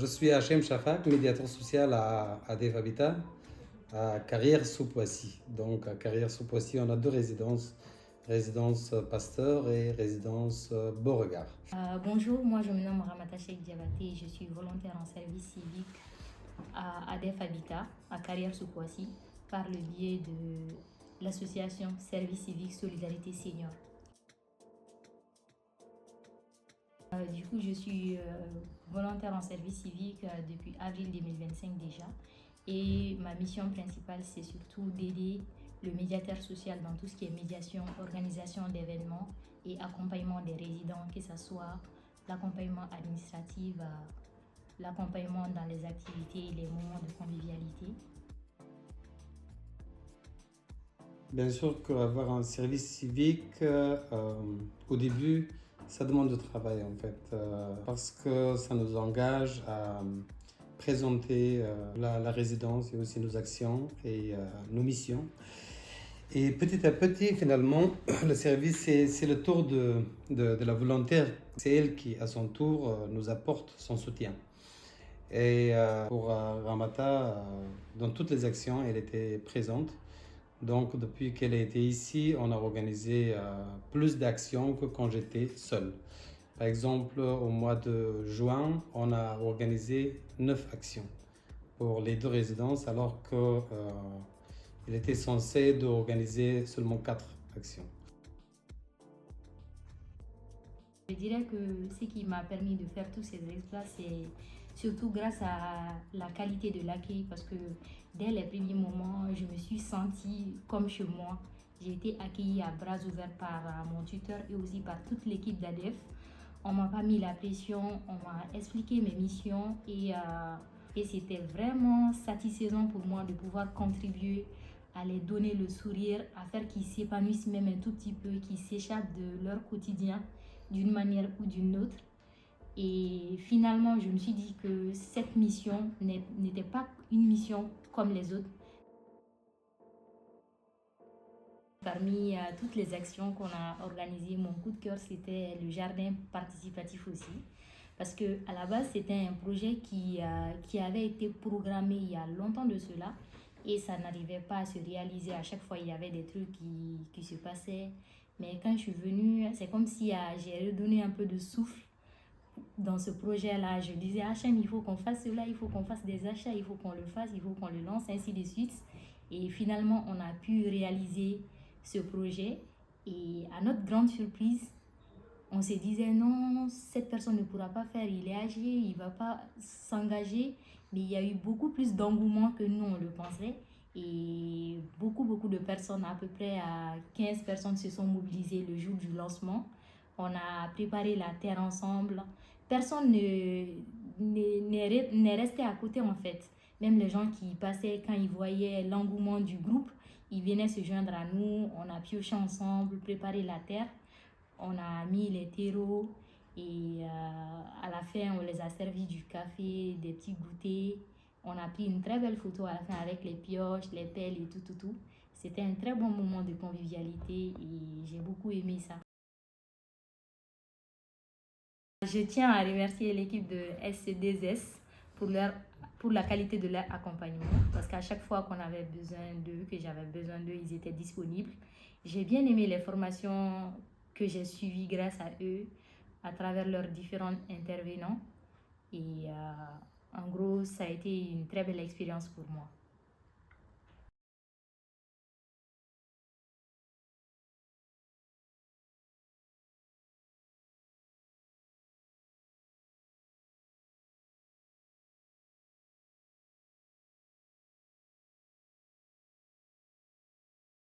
Je suis Hachem Shafak, médiateur social à ADF Habitat, à Carrière-sous-Poissy. Donc à Carrière-sous-Poissy, on a deux résidences, résidence Pasteur et résidence Beauregard. Bonjour, moi je me nomme Ramata Cheikh Diabaté et je suis volontaire en service civique à ADF Habitat, à Carrière-sous-Poissy, par le biais de l'association Service civique Solidarité Senior. Du coup, je suis volontaire en service civique depuis avril 2025 déjà. Et ma mission principale, c'est surtout d'aider le médiateur social dans tout ce qui est médiation, organisation d'événements et accompagnement des résidents, que ce soit l'accompagnement administratif, l'accompagnement dans les activités, les moments de convivialité. Bien sûr qu'avoir un service civique, au début, ça demande du travail en fait, parce que ça nous engage à présenter la résidence et aussi nos actions et nos missions. Et petit à petit, finalement, le service, c'est le tour de la volontaire. C'est elle qui, à son tour, nous apporte son soutien. Et pour Ramata, dans toutes les actions, elle était présente. Donc, depuis qu'elle a été ici, on a organisé plus d'actions que quand j'étais seul. Par exemple, au mois de juin, on a organisé 9 actions pour les deux résidences, alors qu'il était censé d'organiser seulement 4 actions. Je dirais que ce qui m'a permis de faire tous ces exploits, c'est surtout grâce à la qualité de l'accueil, parce que dès les premiers moments, je me suis sentie comme chez moi. J'ai été accueillie à bras ouverts par mon tuteur et aussi par toute l'équipe d'ADEF. On m'a pas mis la pression, on m'a expliqué mes missions et c'était vraiment satisfaisant pour moi de pouvoir contribuer à les donner le sourire, à faire qu'ils s'épanouissent même un tout petit peu, qu'ils s'échappent de leur quotidien d'une manière ou d'une autre. Et finalement, je me suis dit que cette mission n'était pas une mission comme les autres. Parmi toutes les actions qu'on a organisées, mon coup de cœur, c'était le jardin participatif aussi. Parce qu'à la base, c'était un projet qui avait été programmé il y a longtemps de cela et ça n'arrivait pas à se réaliser. À chaque fois, il y avait des trucs qui se passaient. Mais quand je suis venue, c'est comme si j'ai redonné un peu de souffle dans ce projet-là. Je disais, Hachem, il faut qu'on fasse cela, il faut qu'on fasse des achats, il faut qu'on le fasse, il faut qu'on le lance, ainsi de suite. Et finalement, on a pu réaliser ce projet. Et à notre grande surprise, on se disait non, cette personne ne pourra pas faire, il est âgé, il ne va pas s'engager. Mais il y a eu beaucoup plus d'engouement que nous, on le pensait. Et beaucoup de personnes, à peu près à 15 personnes se sont mobilisées le jour du lancement. On a préparé la terre ensemble. Personne n'est resté à côté en fait. Même les gens qui passaient, quand ils voyaient l'engouement du groupe, ils venaient se joindre à nous. On a pioché ensemble, préparé la terre. On a mis les terreaux et à la fin, on les a servis du café, des petits goûters. On a pris une très belle photo à la fin avec les pioches, les pelles et tout. C'était un très bon moment de convivialité et j'ai beaucoup aimé ça. Je tiens à remercier l'équipe de SC2S pour la qualité de leur accompagnement parce qu'à chaque fois qu'on avait besoin d'eux, que j'avais besoin d'eux, ils étaient disponibles. J'ai bien aimé les formations que j'ai suivies grâce à eux à travers leurs différents intervenants et en gros, ça a été une très belle expérience pour moi.